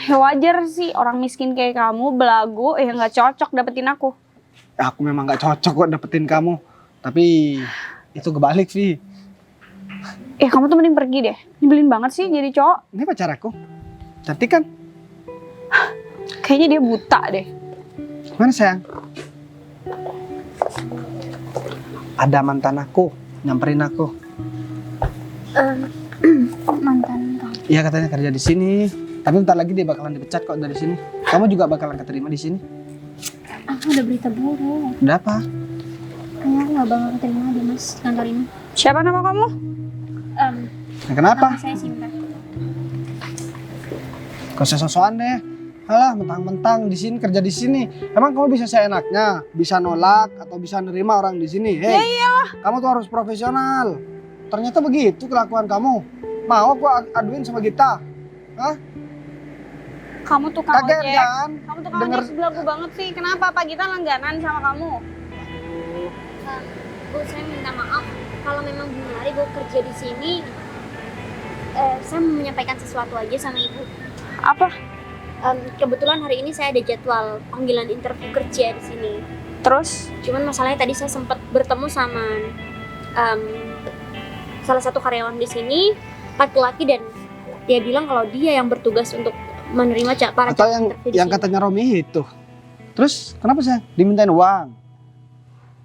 Ya wajar sih orang miskin kayak kamu belagu, nggak cocok dapetin aku. Aku memang nggak cocok kok dapetin kamu. Tapi itu kebalik, Vi. Kamu tuh mending pergi deh. Nyebelin banget sih jadi cowok. Ini pacar aku. Cantik kan? Kayaknya dia buta deh. Mana sayang? Ada mantan aku, nyamperin aku. Mantan kamu. Iya katanya kerja di sini. Tapi bentar lagi dia bakalan dipecat kok dari sini. Kamu juga bakalan keterima di sini. Aku udah berita buruk. Udah apa? Kayaknya aku gak bakal keterima di mas kantor ini. Siapa nama kamu? Nah, kenapa? Nama saya Sinta. Kau sosokan deh. Alah, mentang-mentang di sini kerja di sini. Emang kamu bisa seenaknya, bisa nolak atau bisa nerima orang di sini? Hei, kamu tuh harus profesional. Ternyata begitu kelakuan kamu. Mau aku aduin sama Gita? Hah? Kamu tukang Kaget ojek. kan? Kamu tukang Denger- ojek belagu banget sih. Kenapa Pak Gita langganan sama kamu? Bu, saya minta maaf kalau memang benar ibu kerja di sini. Saya mau menyampaikan sesuatu aja sama ibu. Apa? Kebetulan hari ini saya ada jadwal panggilan interview kerja di sini. Terus? Cuman masalahnya tadi saya sempat bertemu sama salah satu karyawan di sini, laki-laki, dan dia bilang kalau dia yang bertugas untuk menerima para Atau calon interview di yang sini. katanya Romi itu. Terus kenapa sih? Dimintain uang?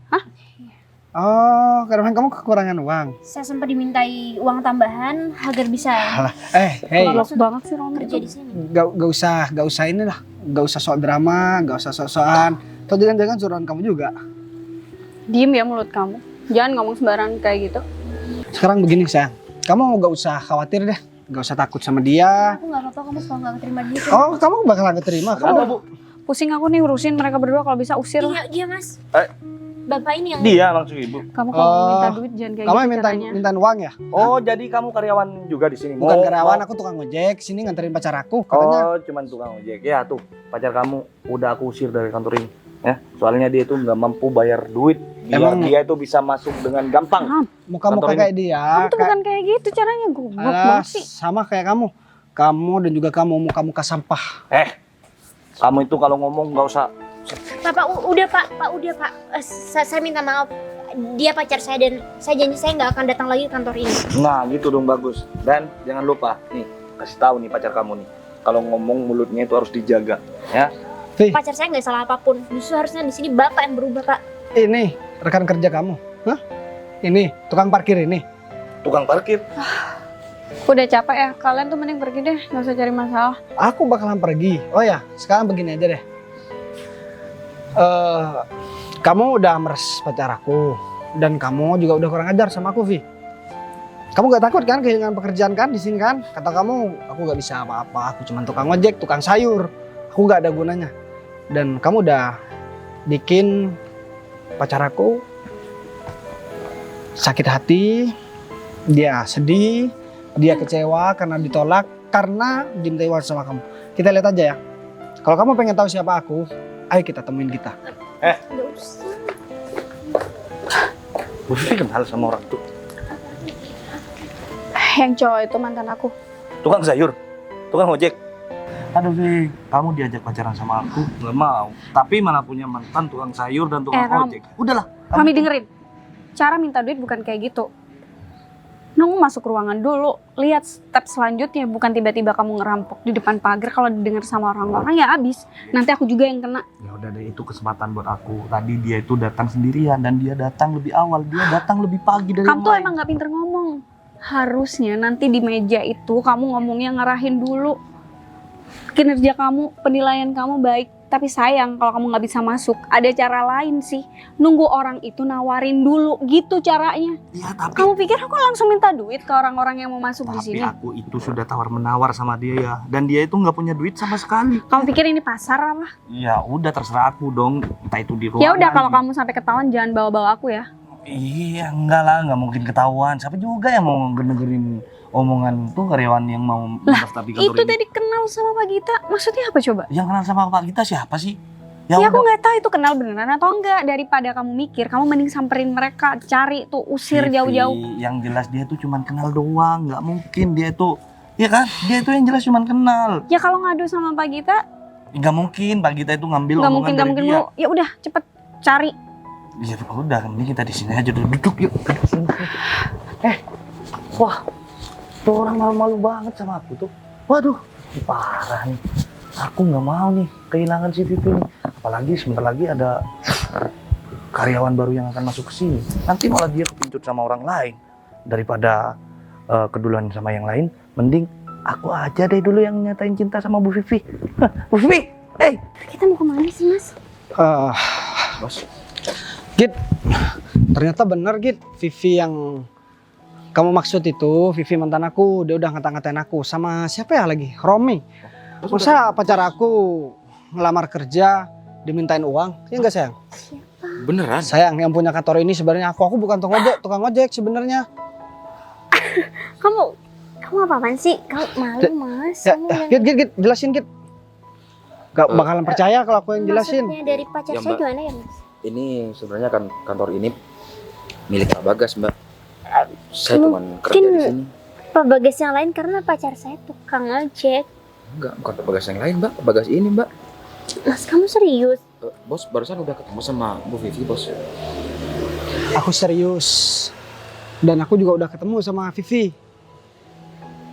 Hah? Oh, karena kamu kekurangan uang. Saya sempat dimintai uang tambahan agar bisa Hei, Goblok banget sih Romi. kerja di sini. gak usah ini lah. Gak usah sok drama, gak usah sok-sokan. Atau jangan-jangan suruhan kamu juga. Diem ya mulut kamu. Jangan ngomong sembarangan kayak gitu. Sekarang begini sayang, kamu gak usah khawatir deh. Gak usah takut sama dia. Aku nggak apa-apa, kamu kalau nggak keterima dia. Oh, kamu bakalan keterima. Kenapa, Kamu Bu? Pusing aku nih urusin mereka berdua, kalau bisa usir lah. Iya, mas. Eh. Bapak ini yang Dia maksud ibu. Kamu kalau mau Oh, minta duit jangan kayak kamu gitu yang caranya. minta uang ya? Oh, jadi kamu karyawan juga di sini? Bukan Mau- karyawan, mau- aku tukang ojek. Sini nganterin pacar aku. Katanya. Oh, cuman tukang ojek. Ya tuh, pacar kamu udah aku usir dari kantor ini. Ya, soalnya dia itu nggak mampu bayar duit. Biar Emang- dia itu bisa masuk dengan gampang. Muka-muka kantor ini. kayak dia. Kamu tuh kayak- bukan kayak gitu caranya, goblok Alah, banget sih. sama kayak kamu. Kamu dan juga kamu muka-muka sampah. Kamu itu kalau ngomong nggak usah. udah pak, udah pak. Saya minta maaf. Dia pacar saya dan saya janji saya nggak akan datang lagi ke kantor ini. Nah, gitu dong bagus. Dan jangan lupa, nih kasih tahu nih pacar kamu nih. Kalau ngomong mulutnya itu harus dijaga, ya. Pacar saya nggak salah apapun. Justru harusnya di sini bapak yang berubah pak. Ini rekan kerja kamu. Hah? Ini tukang parkir ini. tukang parkir. Udah capek ya, kalian tuh mending pergi deh, nggak usah cari masalah. Aku bakalan pergi. Oh ya, sekarang begini aja deh. Kamu udah meres pacar aku dan kamu juga udah kurang ajar sama aku, Vi. Kamu gak takut kan kehilangan pekerjaan kan di sini kan? Kata kamu, aku gak bisa apa-apa. Aku cuma tukang ojek, tukang sayur. Aku gak ada gunanya. Dan kamu udah bikin pacar aku sakit hati. Dia sedih, dia kecewa karena ditolak, karena diminta uang sama kamu. Kita lihat aja ya. Kalau kamu pengen tahu siapa aku, ayo kita temuin kita. Gak usah. Bu Vivi kenal sama orang tuh. Yang cowok itu mantan aku. Tukang sayur, tukang ojek. Aduh Vi, kamu diajak pacaran sama aku nggak mau. Tapi malah punya mantan tukang sayur dan tukang Ram. ojek. Udahlah. Kami dengerin. Cara minta duit bukan kayak gitu. Nunggu masuk ruangan dulu, lihat step selanjutnya, bukan tiba-tiba kamu ngerampok di depan pagar. Kalau didengar sama orang-orang ya abis. Nanti aku juga yang kena. Ya udah deh, itu kesempatan buat aku. Tadi dia itu datang sendirian dan dia datang lebih awal. Dia datang lebih pagi dari Kamu yang tuh lain. emang gak pinter ngomong. Harusnya nanti di meja itu kamu ngomongnya ngarahin dulu. Kinerja kamu, penilaian kamu baik. Tapi sayang kalau kamu gak bisa masuk. Ada cara lain sih. Nunggu orang itu nawarin dulu. Gitu caranya. Ya tapi Kamu pikir aku langsung minta duit ke orang-orang yang mau masuk di sini? aku itu sudah tawar-menawar sama dia ya. Dan dia itu nggak punya duit sama sekali. Kamu pikir ini pasar apa? Ya udah terserah aku dong. Entah itu di ruangan. Ya udah kalau kamu sampai ketahuan jangan bawa-bawa aku ya. Iya enggak lah, nggak mungkin ketahuan. Siapa juga yang mau dengerin omongan tuh karyawan yang mau mendaftar di kantor Itu ini? tadi kenal sama Pak Gita. Maksudnya apa coba? Yang kenal sama Pak Gita siapa sih? Ya aku udah. nggak tahu itu kenal beneran atau enggak. Daripada kamu mikir, kamu mending samperin mereka, cari tuh, usir Vivi, jauh-jauh. Yang jelas dia tuh cuman kenal doang. Nggak mungkin dia tuh, ya kan? Dia itu yang jelas cuman kenal. Ya kalau ngadu sama Pak Gita, Nggak mungkin Pak Gita itu ngambil nggak omongan mungkin, dari nggak mungkin dia. lu. Ya udah, cepet cari. Ya udah, ini kita di sini aja dulu. Duduk yuk. Duduk sini. Wah, tuh orang malu-malu banget sama aku tuh. Waduh, ini parah nih. Aku nggak mau nih kehilangan si Vivi nih. Apalagi sebentar lagi ada karyawan baru yang akan masuk ke sini. Nanti malah dia kepincut sama orang lain. Daripada keduluan sama yang lain, mending aku aja deh dulu yang nyatain cinta sama Bu Vivi. Hah, Bu Vivi, Kita mau kemana sih, Mas? Bos. Git, ternyata bener Git, Vivi yang kamu maksud itu, Vivi mantan aku, dia udah ngata-ngatain aku. Sama siapa ya lagi? Romi. Masa pacar aku ngelamar kerja, dimintain uang? Ya enggak sayang? Beneran? Sayang, yang punya kantor ini sebenarnya aku bukan tukang ojek sebenarnya. Kamu apa-apaan sih? Kamu malu, Mas. Ya, Kamu Git, jelasin Git. Gak bakalan percaya kalau aku yang jelasin. Maksudnya dari pacar Ya, saya Mbak. gimana ya, Mas? Ini sebenarnya kan kantor ini milik Pak Bagas, Mbak. Saya Mungkin- cuma kerja di sini. Pak Bagas yang lain karena pacar saya tukang ojek. Enggak, bukan Pak Bagas yang lain, Mbak. Pak Bagas ini, Mbak. Mas, kamu serius? Bos, barusan udah ketemu sama Bu Vivi, Bos. Aku serius. Dan aku juga udah ketemu sama Vivi.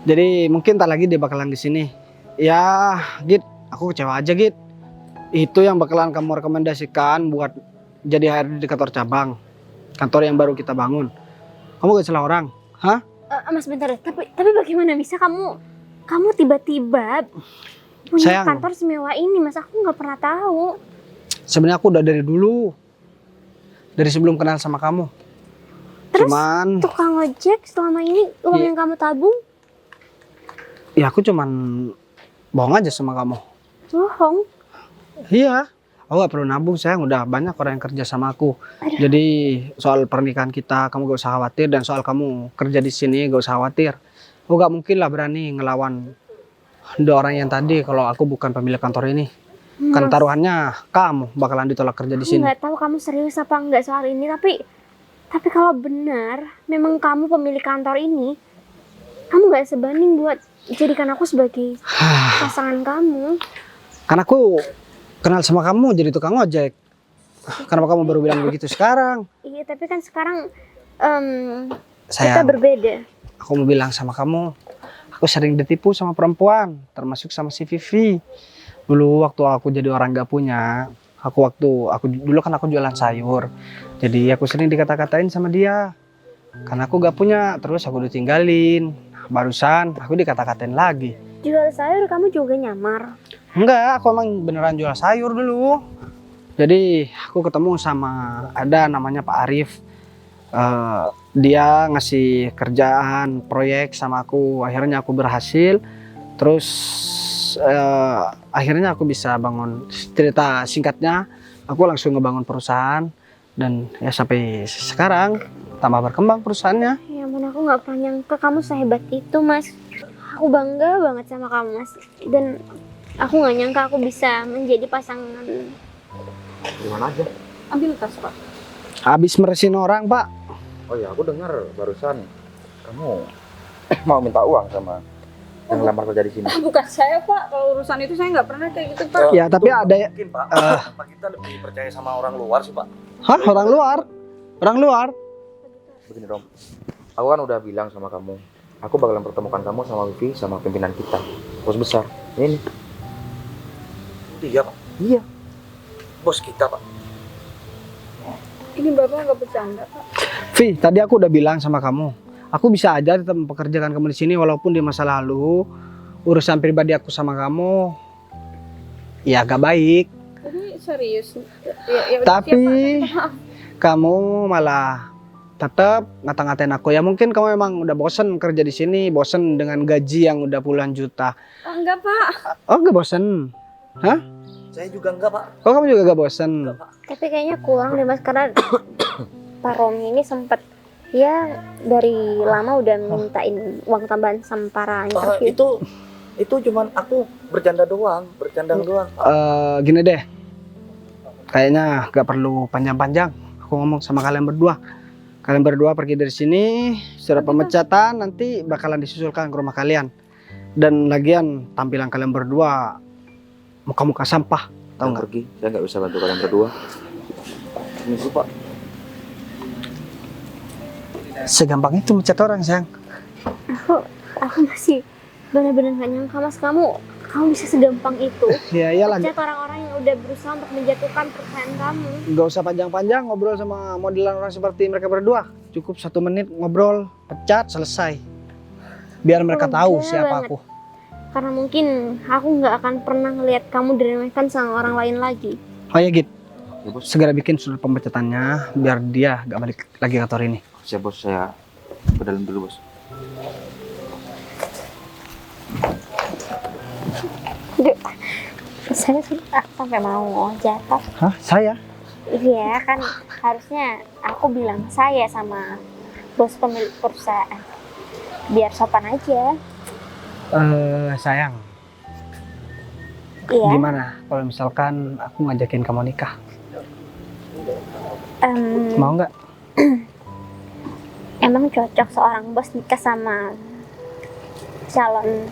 Jadi mungkin tak lagi dia bakalan di sini. Ya, Git, aku kecewa aja, Git. Itu yang bakalan kamu rekomendasikan buat jadi HRD di kantor cabang. Kantor yang baru kita bangun. Kamu gak salah orang, hah? Mas bentar, tapi bagaimana bisa kamu tiba-tiba punya Sayang. kantor semewah ini, Mas? Aku nggak pernah tahu. Sebenarnya aku udah dari dulu. Dari sebelum kenal sama kamu. Terus? Cuman, Tukang ojek selama ini uang Iya. yang kamu tabung ya aku cuman bohong aja sama kamu. bohong. Iya, aku gak perlu nabung, sayang. Udah banyak orang yang kerja sama aku. Aduh. Jadi soal pernikahan kita, kamu gak usah khawatir. Dan soal kamu kerja di sini, gak usah khawatir. Aku gak mungkin lah berani ngelawan dua orang yang tadi kalau aku bukan pemilik kantor ini. Kan Mas, taruhannya kamu bakalan ditolak kerja di aku sini. nggak tahu kamu serius apa enggak soal ini, tapi kalau benar memang kamu pemilik kantor ini, kamu nggak sebanding buat jadikan aku sebagai pasangan kamu. Kan aku kenal sama kamu jadi tukang ojek. Kenapa kamu baru bilang begitu sekarang? Iya, tapi kan sekarang kita Sayang, berbeda. aku mau bilang sama kamu, aku sering ditipu sama perempuan, termasuk sama si Vivi. Dulu waktu aku jadi orang gak punya, dulu kan aku jualan sayur. Jadi aku sering dikata-katain sama dia. Karena aku gak punya, terus aku ditinggalin. Barusan aku dikata-katain lagi. Jual sayur kamu juga nyamar? Enggak, aku emang beneran jual sayur dulu. Jadi aku ketemu sama ada namanya Pak Arif. Dia ngasih kerjaan proyek sama aku. Akhirnya aku berhasil. Terus akhirnya aku bisa bangun. Cerita singkatnya, aku langsung ngebangun perusahaan. Dan ya sampai sekarang tambah berkembang perusahaannya. Ya ampun, aku nggak pernah nyangka kamu sehebat itu, Mas. Aku bangga banget sama kamu, Mas. Dan aku nggak nyangka aku bisa menjadi pasangan. Gimana aja? Ambil tas, Pak. Habis meresin orang, Pak. Oh ya, aku dengar barusan kamu mau minta uang sama yang lamar kerja di sini. Bukan saya, Pak. Kalau urusan itu saya nggak pernah kayak gitu, Pak. Ya, tapi ada ya. Mungkin Pak, Pak kita lebih percaya sama orang luar sih Pak. Hah, orang luar? Orang luar? Begini dong, aku kan udah bilang sama kamu, aku bakalan pertemukan kamu sama Vivi sama pimpinan kita, bos besar. Ini nih. Iya Pak. Iya. Bos kita Pak. Ini Bapak nggak bercanda, Pak. Vi, tadi aku udah bilang sama kamu, aku bisa aja tetap mempekerjakan kamu di sini walaupun di masa lalu urusan pribadi aku sama kamu ya agak baik. Ini serius. Ya, Tapi kamu malah tetap ngata-ngatain aku. Ya mungkin kamu emang udah bosen kerja di sini, bosen dengan gaji yang udah puluhan juta. Oh, enggak, Pak. Oh, gak bosen? Hah? Saya juga enggak Pak. Oh, kamu juga gak bosen? Tapi kayaknya kurang deh, Mas, karena Pak Romi ini sempat ya dari lama udah mintain uang tambahan sama para interview. Itu cuman aku bercanda doang. Gini deh, kayaknya gak perlu panjang-panjang. Aku ngomong sama kalian berdua. Kalian berdua pergi dari sini, surat pemecatan nanti bakalan disusulkan ke rumah kalian. Dan lagian tampilan kalian berdua muka-muka sampah, tahu nggak? Pergi, saya nggak bisa bantu kalian berdua. Ini sih Pak. Segampang itu mecat orang, sayang. Aku masih benar-benar gak nyangka, Mas, kamu bisa segampang itu. Ya iyalah, Mecat orang-orang yang udah berusaha untuk menjatuhkan perusahaan kamu. nggak usah panjang-panjang ngobrol sama modelan orang seperti mereka berdua. Cukup 1 menit ngobrol, pecat, selesai. Biar mereka tahu Lega siapa banget. aku. Karena mungkin aku nggak akan pernah ngelihat kamu diremehkan sama orang lain lagi. Oh ya, Git. Ya bos. Segera bikin surat pemecatannya biar dia gak balik lagi kantor ini. Siap bos, saya ke dalam dulu bos. Aduh, saya sampai mau jatuh. Hah? Saya? Iya kan, harusnya aku bilang saya sama bos pemilik perusahaan. Biar sopan aja. Sayang, Iya. gimana kalau misalkan aku ngajakin kamu nikah? Em, Mau nggak? Emang cocok seorang bos nikah sama calon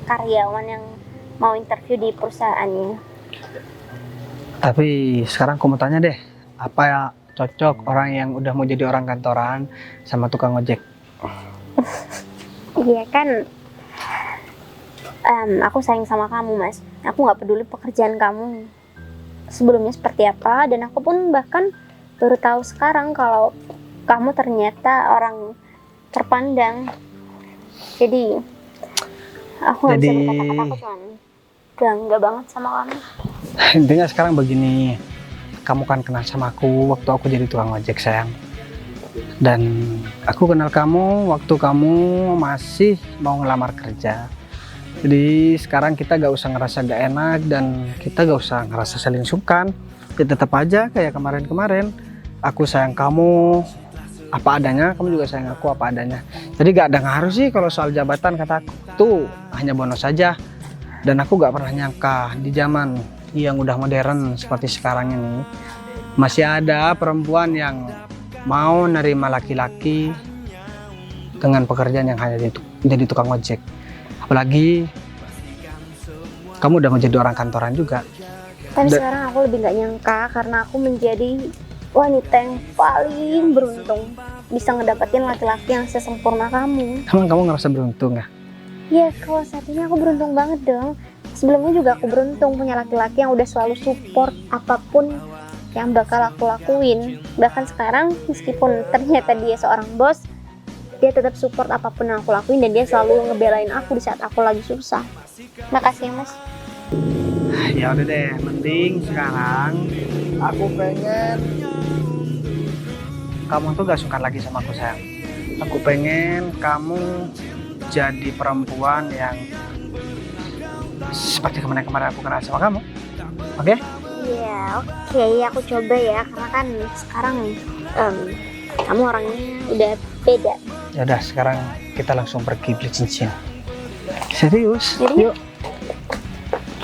karyawan yang mau interview di perusahaannya? Tapi sekarang aku mau tanya deh, apa ya cocok orang yang udah mau jadi orang kantoran sama tukang ojek? Iya kan, aku sayang sama kamu, Mas. Aku nggak peduli pekerjaan kamu sebelumnya seperti apa, dan aku pun bahkan baru tahu sekarang kalau kamu ternyata orang terpandang. Jadi aku nggak bisa berkata-kata, aku cuma bangga banget sama kamu. Intinya sekarang begini, kamu kan kenal sama aku waktu aku jadi tukang ojek, sayang. Dan aku kenal kamu waktu kamu masih mau ngelamar kerja. Jadi sekarang kita gak usah ngerasa gak enak dan kita gak usah ngerasa saling sungkan. Ya tetap aja kayak kemarin-kemarin. Aku sayang kamu apa adanya, kamu juga sayang aku apa adanya. Jadi gak ada ngaruh sih kalau soal jabatan, kata aku tuh hanya bonus saja. Dan aku gak pernah nyangka di zaman yang udah modern seperti sekarang ini masih ada perempuan yang mau nerima laki-laki dengan pekerjaan yang hanya jadi tukang ojek. Apalagi kamu udah menjadi orang kantoran juga. Tapi sekarang aku lebih nggak nyangka karena aku menjadi wanita yang paling beruntung bisa ngedapetin laki-laki yang sesempurna kamu. Emang kamu ngerasa beruntung ya? Ya kalau saat ini aku beruntung banget dong. Sebelumnya juga aku beruntung punya laki-laki yang udah selalu support apapun yang bakal aku lakuin. Bahkan sekarang meskipun ternyata dia seorang bos, dia tetap support apapun yang aku lakuin dan dia selalu ngebelain aku di saat aku lagi susah. Makasih ya Mas. Ya udah deh, mending sekarang aku pengen kamu tuh gak suka lagi sama aku sayang. Aku pengen kamu jadi perempuan yang seperti kemarin-kemarin aku kenal sama kamu. Oke? Iya, oke, aku coba ya, karena kan sekarang kamu orangnya udah beda. Ya udah, sekarang kita langsung pergi beli cincin. Serius? Jadi, Yuk.